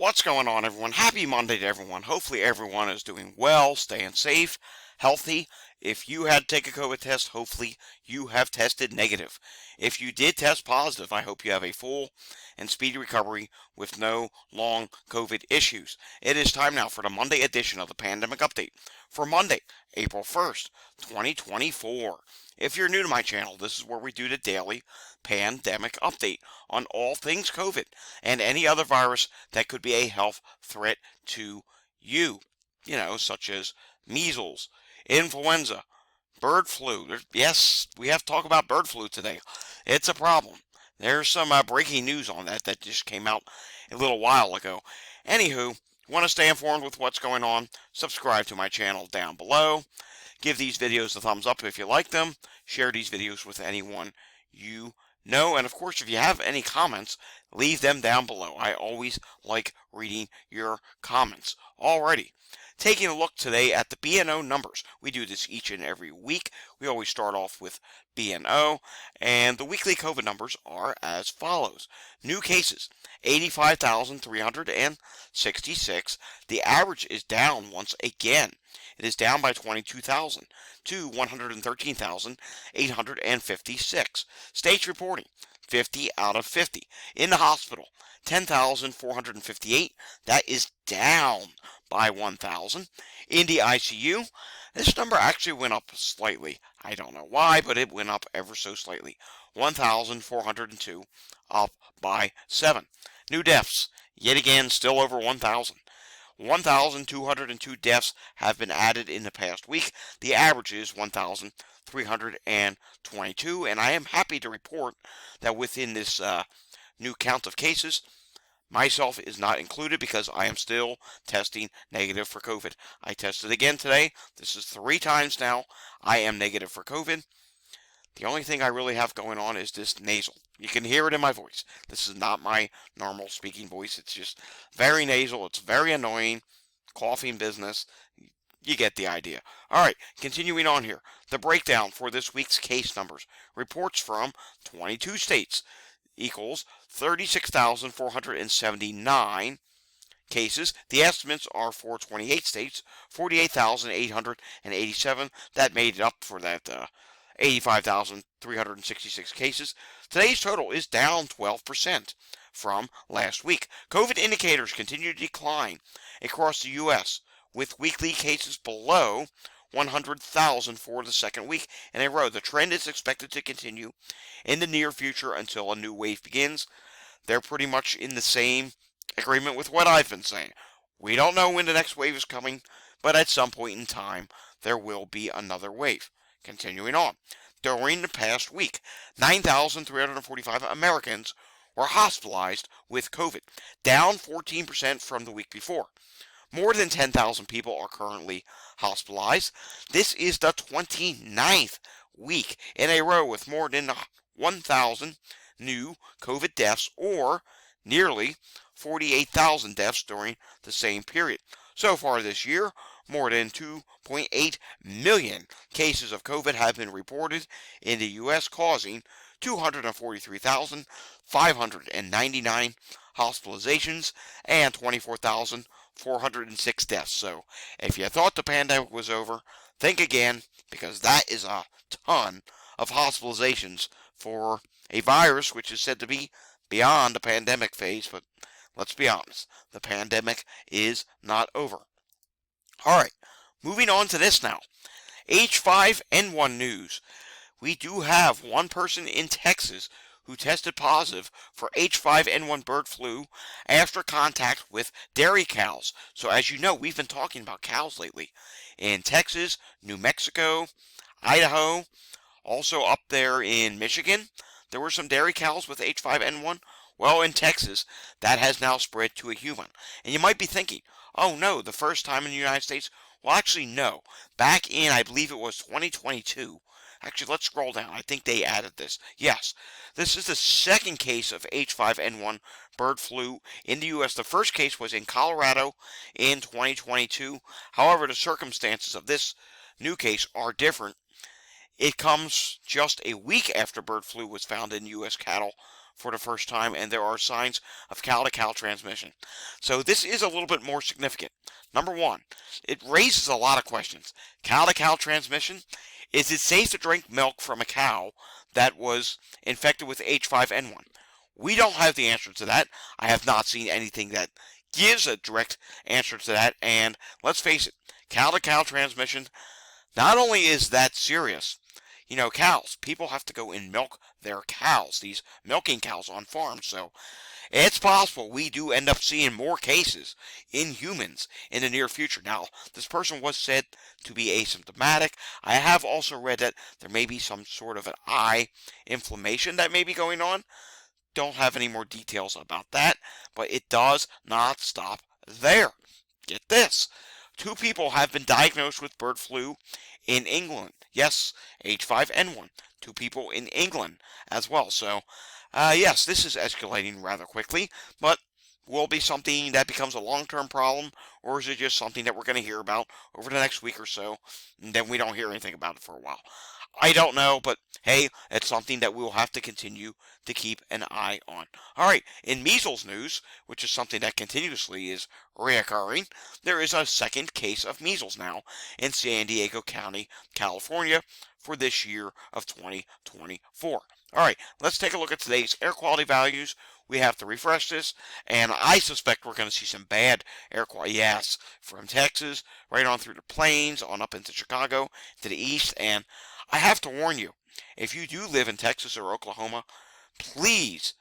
What's going on, everyone? Happy Monday to everyone. Hopefully everyone is doing well, staying safe, healthy. If you had to take a COVID test, hopefully you have tested negative. If you did test positive, I hope you have a full and speedy recovery with no long COVID issues. It is time now for the Monday edition of the Pandemic Update for Monday, April 1st, 2024. If you're new to my channel, this is where we do the daily pandemic update on all things COVID and any other virus that could be a health threat to you. Such as measles, influenza, bird flu. Yes, we have to talk about bird flu today. It's a problem. There's some breaking news on that just came out a little while ago. Anywho, want to stay informed with what's going on? Subscribe to my channel down below. Give these videos a thumbs up if you like them. Share these videos with anyone you know. And of course, if you have any comments, leave them down below. I always like reading your comments. Alrighty. Taking a look today at the B&O numbers. We do this each and every week. We always start off with B&O, and the weekly COVID numbers are as follows. New cases, 85,366. The average is down once again. It is down by 22,000 to 113,856. States reporting 50 out of 50. In the hospital, 10,458. That is down by 1,000. In the ICU, this number actually went up slightly. I don't know why, but it went up ever so slightly. 1,402, up by 7. New deaths, yet again, still over 1,000. 1,202 deaths have been added in the past week. The average is 1,322, and I am happy to report that within this new count of cases, myself is not included because I am still testing negative for COVID. I tested again today. This is 3 times now. I am negative for COVID. The only thing I really have going on is this nasal. You can hear it in my voice. This is not my normal speaking voice. It's just very nasal. It's very annoying. Coughing business. You get the idea. All right, continuing on here. The breakdown for this week's case numbers. Reports from 22 states equals 36,479 cases. The estimates are for 28 states, 48,887. That made it up for that 85,366 cases. Today's total is down 12% from last week. COVID indicators continue to decline across the U.S., with weekly cases below 100,000 for the second week in a row. The trend is expected to continue in the near future until a new wave begins. They're pretty much in the same agreement with what I've been saying. We don't know when the next wave is coming, but at some point in time, there will be another wave. Continuing on. During the past week, 9,345 Americans were hospitalized with COVID, down 14% from the week before. More than 10,000 people are currently hospitalized. This is the 29th week in a row with more than 1,000 new COVID deaths, or nearly 48,000 deaths during the same period. So far this year, more than 2.8 million cases of COVID have been reported in the U.S., causing 243,599 hospitalizations and 24,406 deaths. So if you thought the pandemic was over, think again, because that is a ton of hospitalizations for a virus which is said to be beyond the pandemic phase. But let's be honest, the pandemic is not over. All right, moving on to this now. H5N1 news. We do have one person in Texas who tested positive for H5N1 bird flu after contact with dairy cows. So as you know, we've been talking about cows lately. In Texas, New Mexico, Idaho, also up there in Michigan, there were some dairy cows with H5N1. Well, in Texas, that has now spread to a human. And you might be thinking, oh no, the first time in the United States? Well, actually, no. Back in, I believe it was 2022. Actually, let's scroll down. I think they added this. Yes, this is the second case of H5N1 bird flu in the U.S. The first case was in Colorado in 2022. However, the circumstances of this new case are different. It comes just a week after bird flu was found in U.S. cattle for the first time, and there are signs of cow-to-cow transmission. So this is a little bit more significant. Number one, it raises a lot of questions. Cow-to-cow transmission, is it safe to drink milk from a cow that was infected with H5N1? We don't have the answer to that. I have not seen anything that gives a direct answer to that, and let's face it, cow-to-cow transmission, not only is that serious, cows, people have to go and milk their cows, these milking cows on farms, so it's possible we do end up seeing more cases in humans in the near future. Now, this person was said to be asymptomatic. I have also read that there may be some sort of an eye inflammation that may be going on. Don't have any more details about that, but it does not stop there. Get this. 2 people have been diagnosed with bird flu in England. Yes, H5N1. 2 people in England as well. So, yes, this is escalating rather quickly, but will it be something that becomes a long-term problem, or is it just something that we're going to hear about over the next week or so, and then we don't hear anything about it for a while? I don't know, but hey, it's something that we will have to continue to keep an eye on. All right, in measles news, which is something that continuously is reoccurring, there is a second case of measles now in San Diego County, California, for this year of 2024. All right, let's take a look at today's air quality values. We have to refresh this, and I suspect we're going to see some bad air quality. Yes, from Texas right on through the plains, on up into Chicago, to the east, and I have to warn you, if you do live in Texas or Oklahoma, please,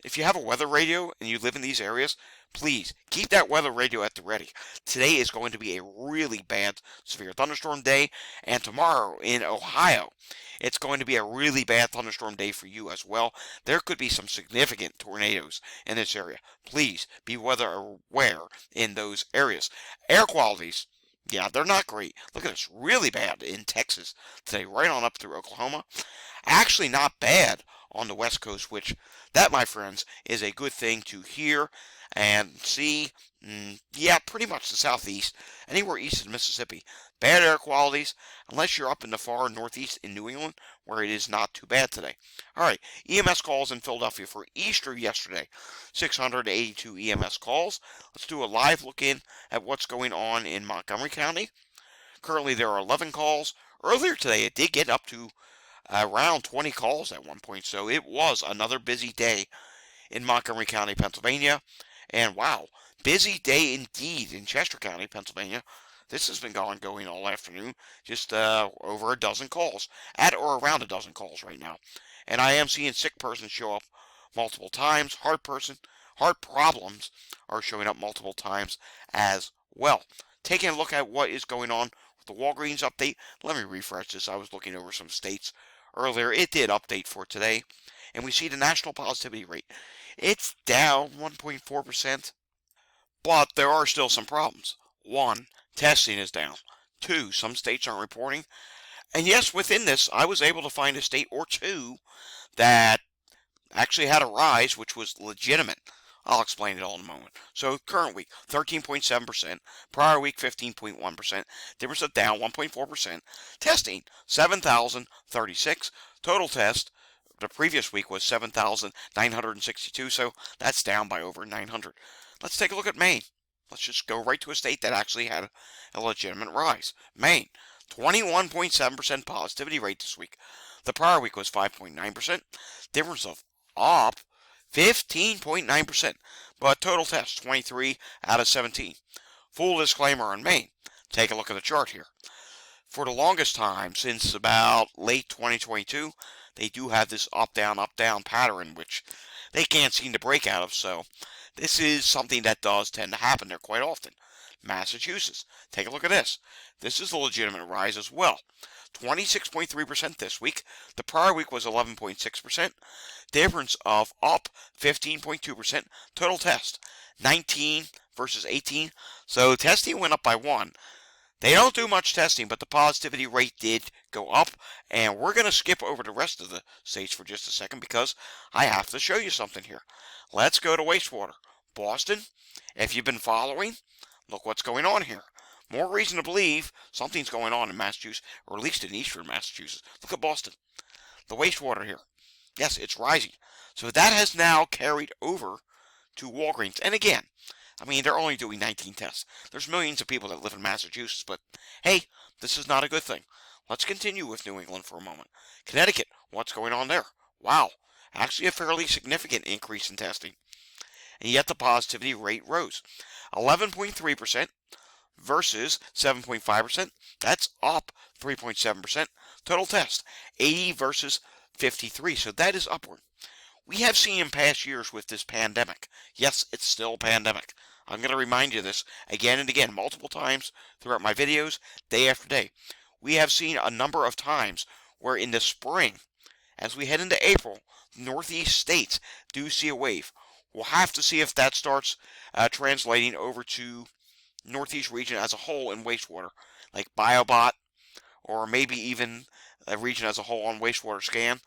if you have a weather radio and you live in these areas, please keep that weather radio at the ready. Today is going to be a really bad severe thunderstorm day, and tomorrow in Ohio, it's going to be a really bad thunderstorm day for you as well. There could be some significant tornadoes in this area. Please be weather aware in those areas. Air qualities, yeah, they're not great. Look at this, really bad in Texas today, right on up through Oklahoma. Actually not bad on the West Coast, which that, my friends, is a good thing to hear and see. Yeah, pretty much the southeast, anywhere east of Mississippi. Bad air qualities, unless you're up in the far northeast in New England, where it is not too bad today. All right, EMS calls in Philadelphia for Easter yesterday. 682 EMS calls. Let's do a live look in at what's going on in Montgomery County. Currently, there are 11 calls. Earlier today, it did get up to around 20 calls at one point, so it was another busy day in Montgomery County, Pennsylvania. And wow, busy day indeed in Chester County, Pennsylvania. This has been going all afternoon, just over a dozen calls, at or around a dozen calls right now. And I am seeing sick persons show up multiple times. Heart problems are showing up multiple times as well. Taking a look at what is going on with the Walgreens update, let me refresh this. I was looking over some states earlier. It did update for today, and we see the national positivity rate. It's down 1.4%, but there are still some problems. 1, testing is down. 2, some states aren't reporting. And yes, within this, I was able to find a state or two that actually had a rise, which was legitimate. I'll explain it all in a moment. So current week, 13.7%. Prior week, 15.1%. Difference of down 1.4%. Testing, 7,036. Total test, the previous week was 7,962, so that's down by over 900. Let's take a look at Maine. Let's just go right to a state that actually had a legitimate rise. Maine, 21.7% positivity rate this week. The prior week was 5.9%. Difference of up 15.9%. But total tests, 23 out of 17. Full disclaimer on Maine. Take a look at the chart here. For the longest time, since about late 2022, they do have this up, down pattern, which they can't seem to break out of, so this is something that does tend to happen there quite often. Massachusetts, take a look at this. This is a legitimate rise as well. 26.3% this week. The prior week was 11.6%. Difference of up 15.2%. Total test, 19 versus 18. So testing went up by 1. They don't do much testing, but the positivity rate did go up. And we're going to skip over the rest of the states for just a second because I have to show you something here. Let's go to wastewater. Boston, if you've been following, look what's going on here. More reason to believe something's going on in Massachusetts, or at least in eastern Massachusetts. Look at Boston. The wastewater here. Yes, it's rising. So that has now carried over to Walgreens. And again, I mean, they're only doing 19 tests. There's millions of people that live in Massachusetts, but hey, this is not a good thing. Let's continue with New England for a moment. Connecticut, what's going on there? Wow, actually a fairly significant increase in testing. And yet the positivity rate rose. 11.3% versus 7.5%. That's up 3.7%. Total test, 80 versus 53. So that is upward. We have seen in past years with this pandemic. Yes, it's still a pandemic. I'm going to remind you of this again and again, multiple times throughout my videos, day after day. We have seen a number of times where in the spring, as we head into April, Northeast states do see a wave. We'll have to see if that starts translating over to Northeast region as a whole in wastewater, like BioBot, or maybe even a region as a whole on wastewater scan.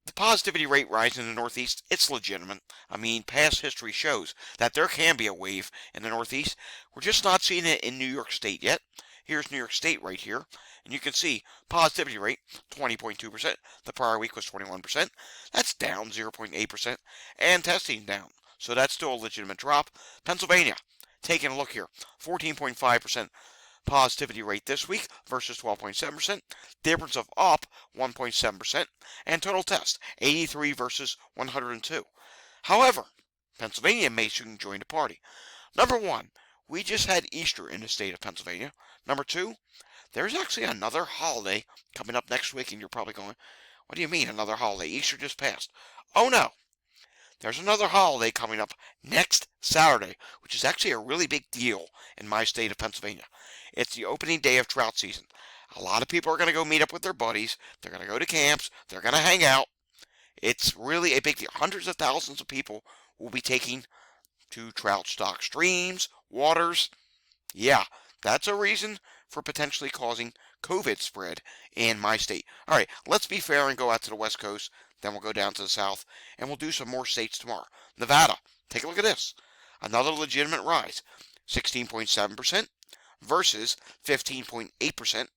The positivity rate rise in the Northeast, it's legitimate. I mean, past history shows that there can be a wave in the Northeast. We're just not seeing it in New York State yet. Here's New York State right here, and you can see positivity rate 20.2%. The prior week was 21%. That's down 0.8%, and testing down. So that's still a legitimate drop. Pennsylvania, taking a look here, 14.5% positivity rate this week versus 12.7%. Difference of up 1.7%. And total test 83 versus 102. However, Pennsylvania may soon join the party. Number one, we just had Easter in the state of Pennsylvania. Number two, there's actually another holiday coming up next week, and you're probably going, what do you mean another holiday? Easter just passed. Oh no, there's another holiday coming up next Saturday, which is actually a really big deal in my state of Pennsylvania. It's the opening day of trout season. A lot of people are going to go meet up with their buddies. They're going to go to camps. They're going to hang out. It's really a big deal. Hundreds of thousands of people will be taking to trout stock streams, waters. Yeah, that's a reason for potentially causing COVID spread in my state. All right, let's be fair and go out to the West Coast. Then we'll go down to the South, and we'll do some more states tomorrow. Nevada, take a look at this. Another legitimate rise, 16.7% versus 15.8%.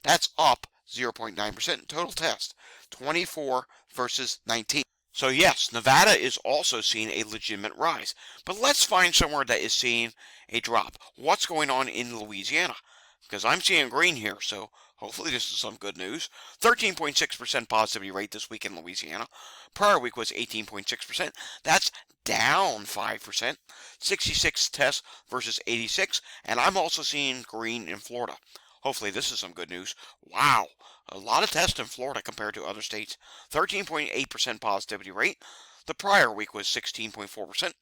That's up 0.9%. Total test, 24 versus 19. So yes, Nevada is also seeing a legitimate rise. But let's find somewhere that is seeing a drop. What's going on in Louisiana? Because I'm seeing green here, so hopefully this is some good news. 13.6% positivity rate this week in Louisiana. Prior week was 18.6%. That's down 5%. 66 tests versus 86. And I'm also seeing green in Florida. Hopefully this is some good news. Wow, a lot of tests in Florida compared to other states. 13.8% positivity rate. The prior week was 16.4%.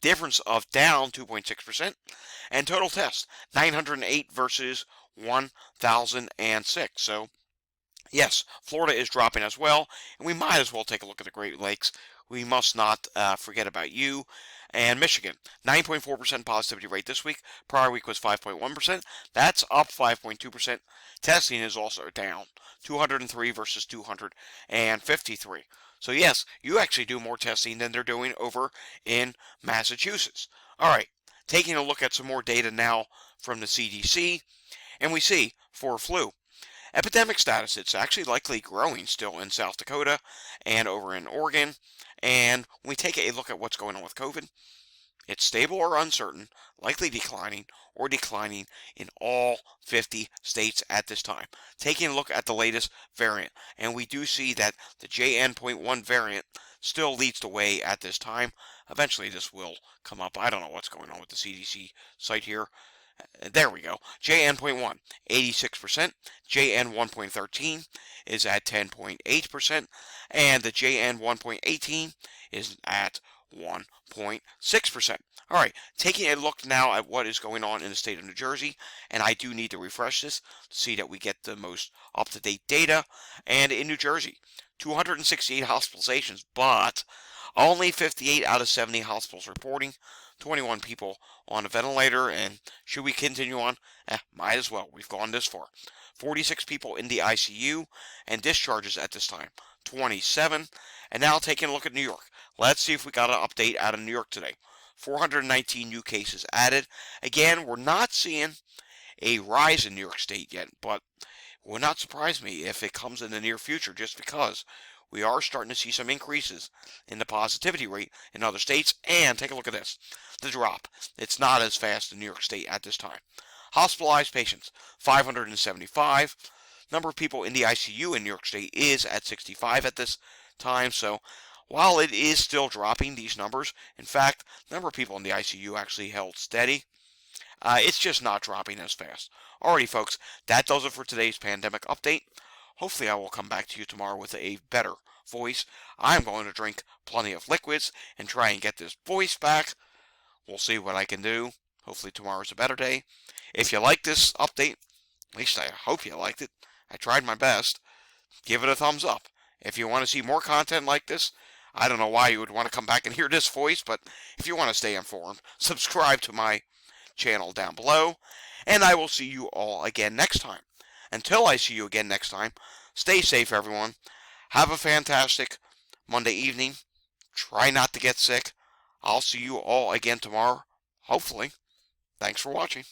Difference of down 2.6%. And total tests, 908 versus 1,006. So, yes, Florida is dropping as well. And we might as well take a look at the Great Lakes. We must not forget about you. And Michigan, 9.4% positivity rate this week. Prior week was 5.1%. That's up 5.2%. Testing is also down, 203 versus 253. So yes, you actually do more testing than they're doing over in Massachusetts. All right, taking a look at some more data now from the CDC, and we see for flu, epidemic status, it's actually likely growing still in South Dakota and over in Oregon. And when we take a look at what's going on with COVID, it's stable or uncertain, likely declining or declining in all 50 states at this time. Taking a look at the latest variant, and we do see that the JN.1 variant still leads the way at this time. Eventually this will come up. I don't know what's going on with the CDC site here. There we go. JN.1, 86%. JN 1.13 is at 10.8%. And the JN 1.18 is at 1.6%. All right, taking a look now at what is going on in the state of New Jersey, and I do need to refresh this to see that we get the most up-to-date data. And in New Jersey, 268 hospitalizations, but only 58 out of 70 hospitals reporting. 21 people on a ventilator, and should we continue on? Might as well. We've gone this far. 46 people in the ICU, and discharges at this time, 27. And now taking a look at New York. Let's see if we got an update out of New York today. 419 new cases added. Again, we're not seeing a rise in New York State yet, but it would not surprise me if it comes in the near future, just because we are starting to see some increases in the positivity rate in other states. And take a look at this. The drop. It's not as fast in New York State at this time. Hospitalized patients, 575. Number of people in the ICU in New York State is at 65 at this time. So while it is still dropping, these numbers, in fact, the number of people in the ICU actually held steady. It's just not dropping as fast. Alrighty, folks, that does it for today's pandemic update. Hopefully I will come back to you tomorrow with a better voice. I'm going to drink plenty of liquids and try and get this voice back. We'll see what I can do. Hopefully tomorrow's a better day. If you like this update, at least I hope you liked it. I tried my best. Give it a thumbs up. If you want to see more content like this, I don't know why you would want to come back and hear this voice, but if you want to stay informed, subscribe to my channel down below, and I will see you all again next time. Until I see you again next time, stay safe, everyone. Have a fantastic Monday evening. Try not to get sick. I'll see you all again tomorrow, hopefully. Thanks for watching.